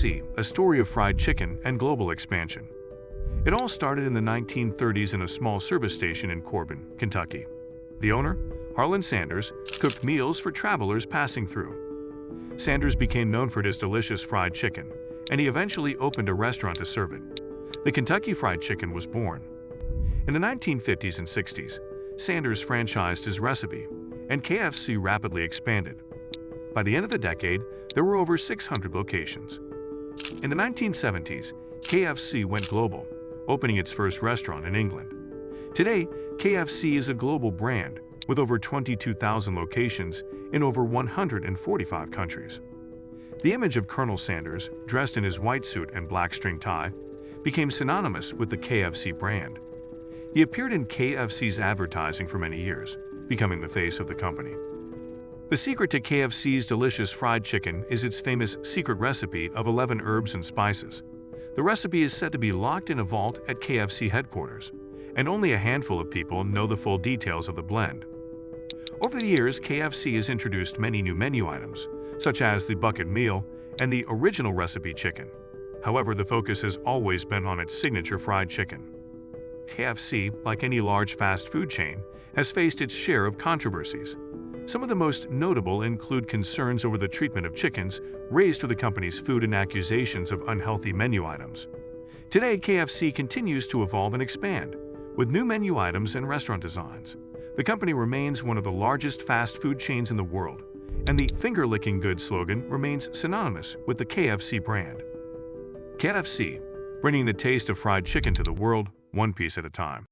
KFC, a story of fried chicken and global expansion. It all started in the 1930s in a small service station in Corbin, Kentucky. The owner, Harland Sanders, cooked meals for travelers passing through. Sanders became known for his delicious fried chicken, and he eventually opened a restaurant to serve it. The Kentucky Fried Chicken was born. In the 1950s and 60s, Sanders franchised his recipe, and KFC rapidly expanded. By the end of the decade, there were over 600 locations. In the 1970s, KFC went global, opening its first restaurant in England. Today, KFC is a global brand with over 22,000 locations in over 145 countries. The image of Colonel Sanders, dressed in his white suit and black string tie, became synonymous with the KFC brand. He appeared in KFC's advertising for many years, becoming the face of the company. The secret to KFC's delicious fried chicken is its famous secret recipe of 11 herbs and spices. The recipe is said to be locked in a vault at KFC headquarters, and only a handful of people know the full details of the blend. Over the years, KFC has introduced many new menu items, such as the bucket meal and the original recipe chicken. However, the focus has always been on its signature fried chicken. KFC, like any large fast food chain, has faced its share of controversies. Some of the most notable include concerns over the treatment of chickens raised for the company's food and accusations of unhealthy menu items. Today, KFC continues to evolve and expand, with new menu items and restaurant designs. The company remains one of the largest fast food chains in the world, and the finger-licking good slogan remains synonymous with the KFC brand. KFC, bringing the taste of fried chicken to the world, one piece at a time.